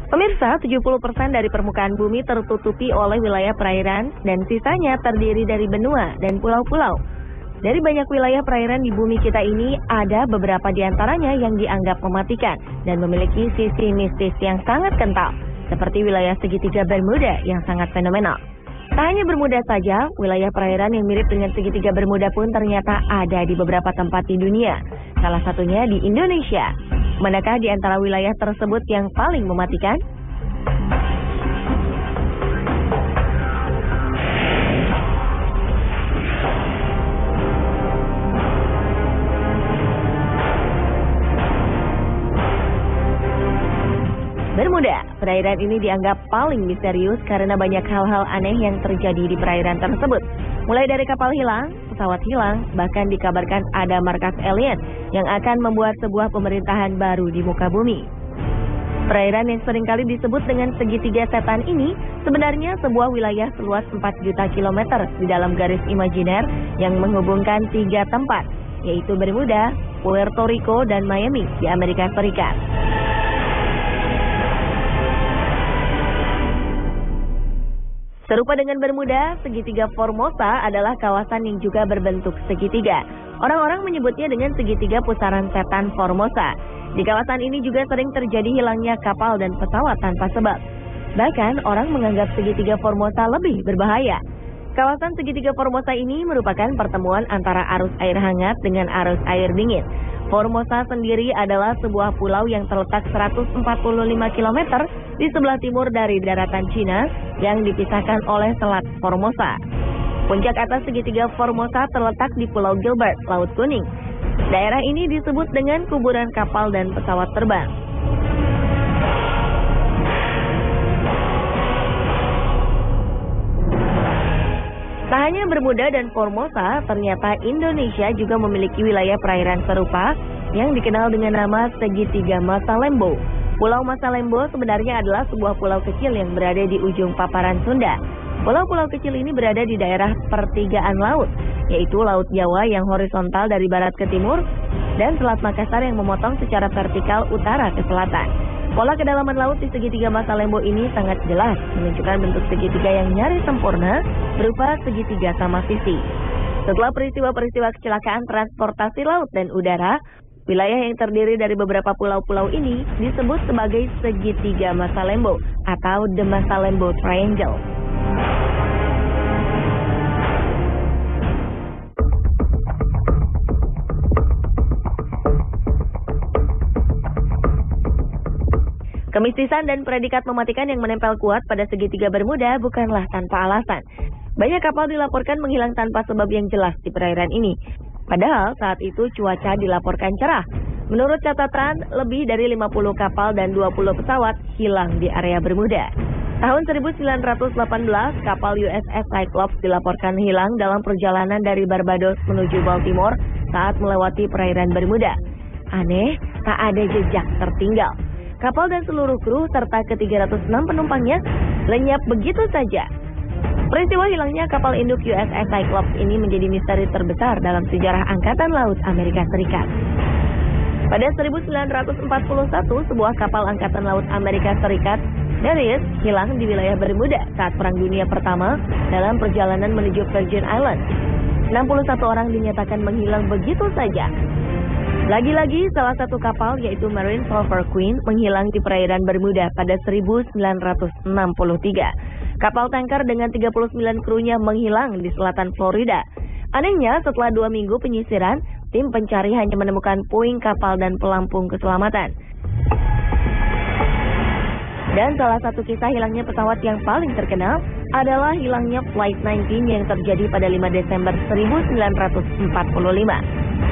Pemirsa, 70% dari permukaan bumi tertutupi oleh wilayah perairan dan sisanya terdiri dari benua dan pulau-pulau. Dari banyak wilayah perairan di bumi kita ini, ada beberapa di antaranya yang dianggap mematikan dan memiliki sisi mistis yang sangat kental, seperti wilayah segitiga Bermuda yang sangat fenomenal. Tak hanya Bermuda saja, wilayah perairan yang mirip dengan segitiga Bermuda pun ternyata ada di beberapa tempat di dunia, salah satunya di Indonesia. Manakah di antara wilayah tersebut yang paling mematikan? Bermuda, perairan ini dianggap paling misterius karena banyak hal-hal aneh yang terjadi di perairan tersebut. Mulai dari kapal hilang, pesawat hilang, bahkan dikabarkan ada markas alien yang akan membuat sebuah pemerintahan baru di muka bumi. Perairan yang seringkali disebut dengan segitiga setan ini sebenarnya sebuah wilayah seluas 4 juta kilometer di dalam garis imajiner yang menghubungkan 3 tempat, yaitu Bermuda, Puerto Rico, dan Miami di Amerika Serikat. Serupa dengan Bermuda, segitiga Formosa adalah kawasan yang juga berbentuk segitiga. Orang-orang menyebutnya dengan segitiga pusaran setan Formosa. Di kawasan ini juga sering terjadi hilangnya kapal dan pesawat tanpa sebab. Bahkan orang menganggap segitiga Formosa lebih berbahaya. Kawasan segitiga Formosa ini merupakan pertemuan antara arus air hangat dengan arus air dingin. Formosa sendiri adalah sebuah pulau yang terletak 145 km di sebelah timur dari daratan Cina yang dipisahkan oleh Selat Formosa. Puncak atas segitiga Formosa terletak di Pulau Gilbert, Laut Kuning. Daerah ini disebut dengan kuburan kapal dan pesawat terbang. Tak hanya Bermuda dan Formosa, ternyata Indonesia juga memiliki wilayah perairan serupa yang dikenal dengan nama segitiga Masalembo. Pulau Masalembo sebenarnya adalah sebuah pulau kecil yang berada di ujung paparan Sunda. Pulau-pulau kecil ini berada di daerah pertigaan laut, yaitu Laut Jawa yang horizontal dari barat ke timur dan Selat Makassar yang memotong secara vertikal utara ke selatan. Pola kedalaman laut di segitiga Masalembo ini sangat jelas, menunjukkan bentuk segitiga yang nyaris sempurna berupa segitiga sama sisi. Setelah peristiwa-peristiwa kecelakaan transportasi laut dan udara, wilayah yang terdiri dari beberapa pulau-pulau ini disebut sebagai segitiga Masalembo atau The Masalembo Triangle. Kemistisan dan predikat mematikan yang menempel kuat pada segitiga Bermuda bukanlah tanpa alasan. Banyak kapal dilaporkan menghilang tanpa sebab yang jelas di perairan ini. Padahal saat itu cuaca dilaporkan cerah. Menurut catatan, lebih dari 50 kapal dan 20 pesawat hilang di area Bermuda. Tahun 1918, kapal USS Cyclops dilaporkan hilang dalam perjalanan dari Barbados menuju Baltimore saat melewati perairan Bermuda. Aneh, tak ada jejak tertinggal. Kapal dan seluruh kru serta ke-306 penumpangnya lenyap begitu saja. Peristiwa hilangnya kapal induk USS Cyclops ini menjadi misteri terbesar dalam sejarah Angkatan Laut Amerika Serikat. Pada 1941, sebuah kapal Angkatan Laut Amerika Serikat, Darius, hilang di wilayah Bermuda saat Perang Dunia Pertama dalam perjalanan menuju Virgin Islands. 61 orang dinyatakan menghilang begitu saja. Lagi-lagi, salah satu kapal yaitu Marine Sulphur Queen menghilang di perairan Bermuda pada 1963. Kapal tanker dengan 39 krunya menghilang di selatan Florida. Anehnya, setelah 2 minggu penyisiran, tim pencari hanya menemukan puing kapal dan pelampung keselamatan. Dan salah satu kisah hilangnya pesawat yang paling terkenal adalah hilangnya Flight 19 yang terjadi pada 5 Desember 1945.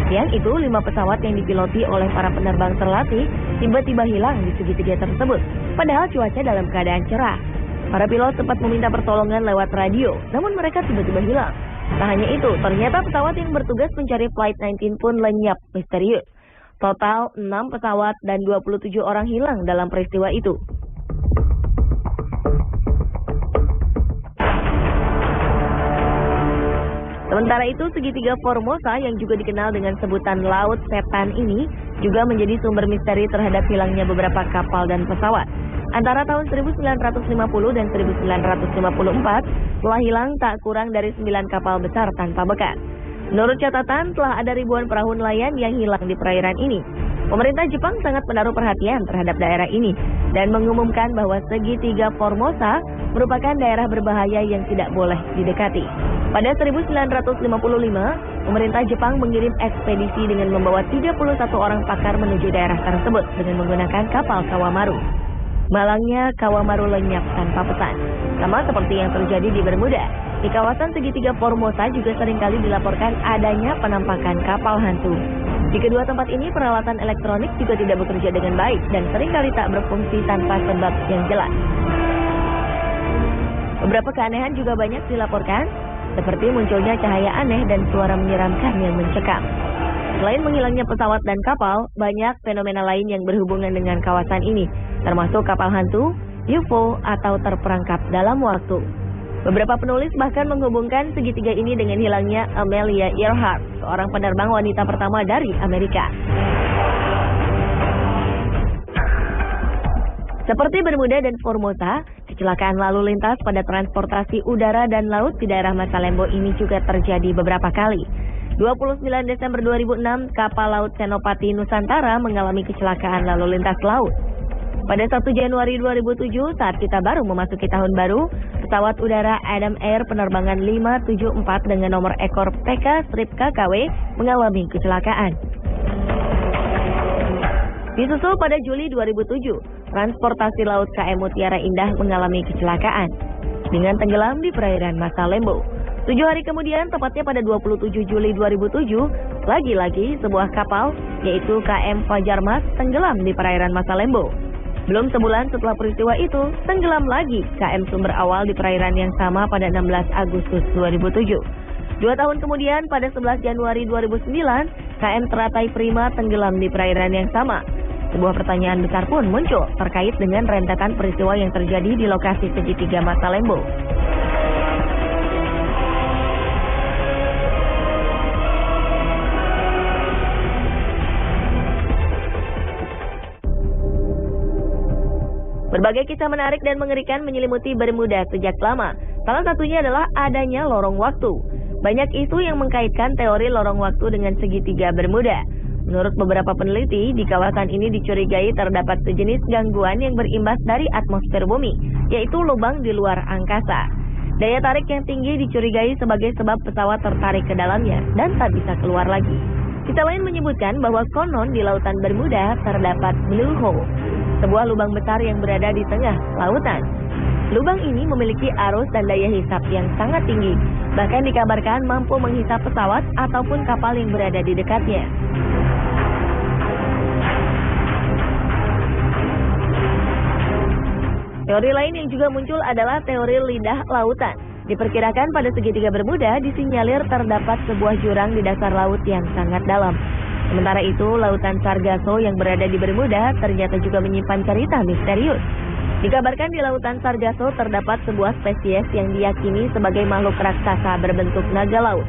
Yang itu 5 pesawat yang dipiloti oleh para penerbang terlatih tiba-tiba hilang di segitiga tersebut. Padahal cuaca dalam keadaan cerah. Para pilot sempat meminta pertolongan lewat radio, namun mereka tiba-tiba hilang. Tak hanya itu, ternyata pesawat yang bertugas mencari Flight 19 pun lenyap misterius. Total 6 pesawat dan 27 orang hilang dalam peristiwa itu. Sementara itu, segitiga Formosa yang juga dikenal dengan sebutan Laut Setan ini juga menjadi sumber misteri terhadap hilangnya beberapa kapal dan pesawat. Antara tahun 1950 dan 1954 telah hilang tak kurang dari 9 kapal besar tanpa bekas. Menurut catatan, telah ada ribuan perahu nelayan yang hilang di perairan ini. Pemerintah Jepang sangat menaruh perhatian terhadap daerah ini dan mengumumkan bahwa segitiga Formosa merupakan daerah berbahaya yang tidak boleh didekati. Pada 1955, pemerintah Jepang mengirim ekspedisi dengan membawa 31 orang pakar menuju daerah tersebut dengan menggunakan kapal Kawamaru. Malangnya Kawamaru lenyap tanpa pesan, sama seperti yang terjadi di Bermuda. Di kawasan segitiga Formosa juga seringkali dilaporkan adanya penampakan kapal hantu. Di kedua tempat ini peralatan elektronik juga tidak bekerja dengan baik dan seringkali tak berfungsi tanpa sebab yang jelas. Beberapa keanehan juga banyak dilaporkan, seperti munculnya cahaya aneh dan suara menyeramkan yang mencekam. Selain menghilangnya pesawat dan kapal, banyak fenomena lain yang berhubungan dengan kawasan ini, termasuk kapal hantu, UFO, atau terperangkap dalam waktu. Beberapa penulis bahkan menghubungkan segitiga ini dengan hilangnya Amelia Earhart, seorang penerbang wanita pertama dari Amerika. Seperti Bermuda dan Formosa, kecelakaan lalu lintas pada transportasi udara dan laut di daerah Masalembo ini juga terjadi beberapa kali. 29 Desember 2006, kapal laut Senopati Nusantara mengalami kecelakaan lalu lintas laut. Pada 1 Januari 2007, saat kita baru memasuki tahun baru, pesawat udara Adam Air penerbangan 574 dengan nomor ekor PK-KKW mengalami kecelakaan. Disusul pada Juli 2007, transportasi laut KM Mutiara Indah mengalami kecelakaan dengan tenggelam di perairan Masalembo. 7 hari kemudian, tepatnya pada 27 Juli 2007, lagi-lagi sebuah kapal, yaitu KM Fajar Mas, tenggelam di perairan Masalembo. Belum sebulan setelah peristiwa itu, tenggelam lagi KM Sumber Awal di perairan yang sama pada 16 Agustus 2007. 2 tahun kemudian, pada 11 Januari 2009, KM Teratai Prima tenggelam di perairan yang sama. Sebuah pertanyaan besar pun muncul terkait dengan rentetan peristiwa yang terjadi di lokasi segitiga Masalembo. Berbagai kisah menarik dan mengerikan menyelimuti Bermuda sejak lama. Salah satunya adalah adanya lorong waktu. Banyak isu yang mengkaitkan teori lorong waktu dengan segitiga Bermuda. Menurut beberapa peneliti, di kawasan ini dicurigai terdapat sejenis gangguan yang berimbas dari atmosfer bumi, yaitu lubang di luar angkasa. Daya tarik yang tinggi dicurigai sebagai sebab pesawat tertarik ke dalamnya dan tak bisa keluar lagi. Kisah lain menyebutkan bahwa konon di lautan Bermuda terdapat blue hole, sebuah lubang besar yang berada di tengah lautan. Lubang ini memiliki arus dan daya hisap yang sangat tinggi, bahkan dikabarkan mampu menghisap pesawat ataupun kapal yang berada di dekatnya. Teori lain yang juga muncul adalah teori lidah lautan. Diperkirakan pada segitiga Bermuda disinyalir terdapat sebuah jurang di dasar laut yang sangat dalam. Sementara itu, lautan Sargasso yang berada di Bermuda ternyata juga menyimpan cerita misterius. Dikabarkan di lautan Sargasso terdapat sebuah spesies yang diyakini sebagai makhluk raksasa berbentuk naga laut.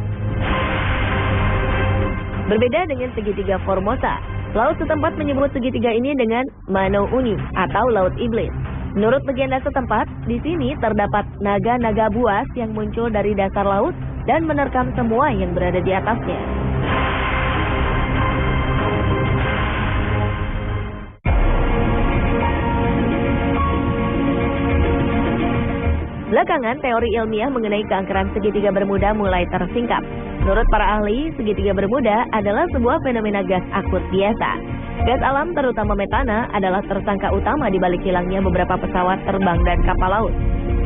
Berbeda dengan segitiga Formosa, laut setempat menyebut segitiga ini dengan Mano Uni atau Laut Iblis. Menurut legenda setempat, di sini terdapat naga-naga buas yang muncul dari dasar laut dan menerkam semua yang berada di atasnya. Belakangan, teori ilmiah mengenai keangkeran segitiga Bermuda mulai tersingkap. Menurut para ahli, segitiga Bermuda adalah sebuah fenomena gas akut biasa. Gas alam, terutama metana, adalah tersangka utama di balik hilangnya beberapa pesawat terbang dan kapal laut.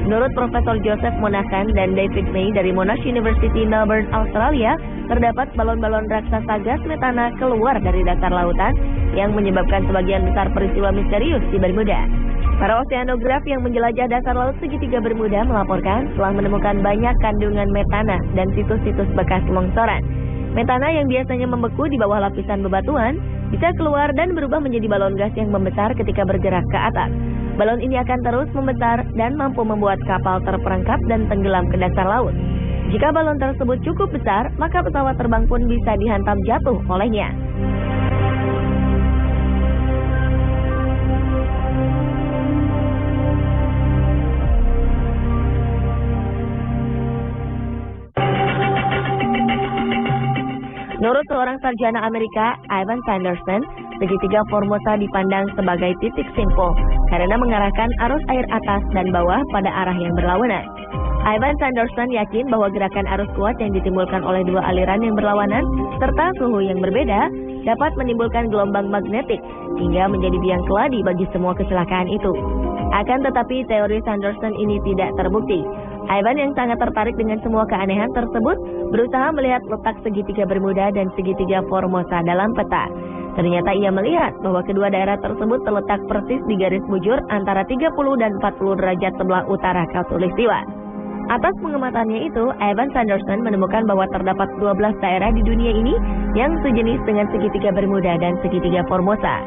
Menurut Profesor Joseph Monahan dan David May dari Monash University Melbourne, Australia, terdapat balon-balon raksasa gas metana keluar dari dasar lautan yang menyebabkan sebagian besar peristiwa misterius di Bermuda. Para oseanograf yang menjelajah dasar laut segitiga Bermuda melaporkan telah menemukan banyak kandungan metana dan situs-situs bekas longsoran. Metana yang biasanya membeku di bawah lapisan bebatuan bisa keluar dan berubah menjadi balon gas yang membesar ketika bergerak ke atas. Balon ini akan terus membesar dan mampu membuat kapal terperangkap dan tenggelam ke dasar laut. Jika balon tersebut cukup besar, maka pesawat terbang pun bisa dihantam jatuh olehnya. Menurut seorang sarjana Amerika, Ivan Sanderson, segitiga Formosa dipandang sebagai titik simpul karena mengarahkan arus air atas dan bawah pada arah yang berlawanan. Ivan Sanderson yakin bahwa gerakan arus kuat yang ditimbulkan oleh dua aliran yang berlawanan serta suhu yang berbeda dapat menimbulkan gelombang magnetik hingga menjadi biang keladi bagi semua kecelakaan itu. Akan tetapi teori Sanderson ini tidak terbukti. Ivan yang sangat tertarik dengan semua keanehan tersebut berusaha melihat letak segitiga Bermuda dan segitiga Formosa dalam peta. Ternyata ia melihat bahwa kedua daerah tersebut terletak persis di garis bujur antara 30 dan 40 derajat sebelah utara khatulistiwa. Atas pengamatannya itu, Ivan Sanderson menemukan bahwa terdapat 12 daerah di dunia ini yang sejenis dengan segitiga Bermuda dan segitiga Formosa.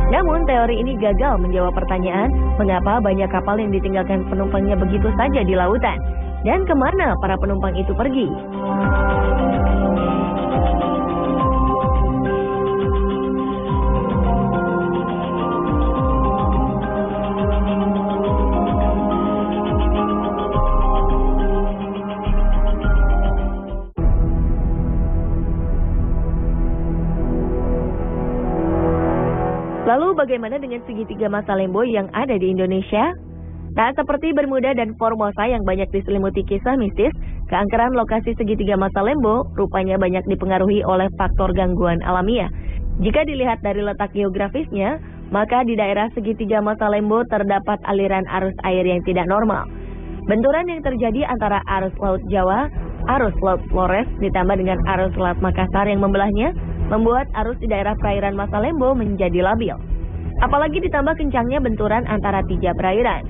Namun, teori ini gagal menjawab pertanyaan mengapa banyak kapal yang ditinggalkan penumpangnya begitu saja di lautan, dan kemana para penumpang itu pergi. Lalu bagaimana dengan segitiga Masalembo yang ada di Indonesia? Tak seperti Bermuda dan Formosa yang banyak diselimuti kisah mistis, keangkeran lokasi segitiga Masalembo rupanya banyak dipengaruhi oleh faktor gangguan alamiah. Jika dilihat dari letak geografisnya, maka di daerah segitiga Masalembo terdapat aliran arus air yang tidak normal. Benturan yang terjadi antara arus Laut Jawa, arus Laut Flores ditambah dengan arus Laut Makassar yang membelahnya, membuat arus di daerah perairan Masalembo menjadi labil. Apalagi ditambah kencangnya benturan antara tiga perairan.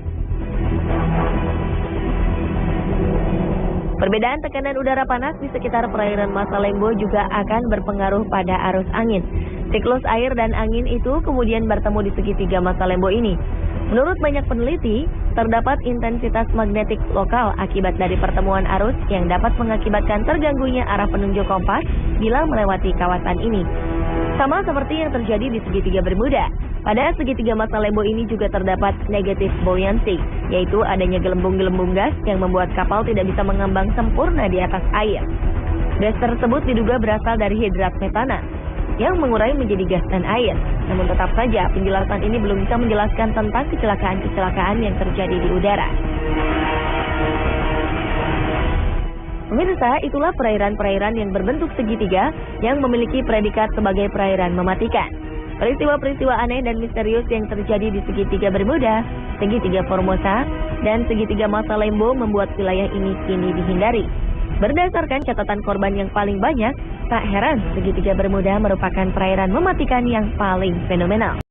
Perbedaan tekanan udara panas di sekitar perairan Masalembo juga akan berpengaruh pada arus angin. Siklus air dan angin itu kemudian bertemu di segitiga Masalembo ini. Menurut banyak peneliti, terdapat intensitas magnetik lokal akibat dari pertemuan arus yang dapat mengakibatkan terganggunya arah penunjuk kompas bila melewati kawasan ini. Sama seperti yang terjadi di segitiga Bermuda, pada segitiga Masalembo ini juga terdapat negative buoyancy, yaitu adanya gelembung-gelembung gas yang membuat kapal tidak bisa mengambang sempurna di atas air. Gas tersebut diduga berasal dari hidrat metana yang mengurai menjadi gas dan air. Namun tetap saja penjelasan ini belum bisa menjelaskan tentang kecelakaan-kecelakaan yang terjadi di udara. Pemirsa, itulah perairan-perairan yang berbentuk segitiga yang memiliki predikat sebagai perairan mematikan. Peristiwa-peristiwa aneh dan misterius yang terjadi di segitiga Bermuda, segitiga Formosa, dan segitiga Masalembo membuat wilayah ini kini dihindari. Berdasarkan catatan korban yang paling banyak, tak heran segitiga Bermuda merupakan perairan mematikan yang paling fenomenal.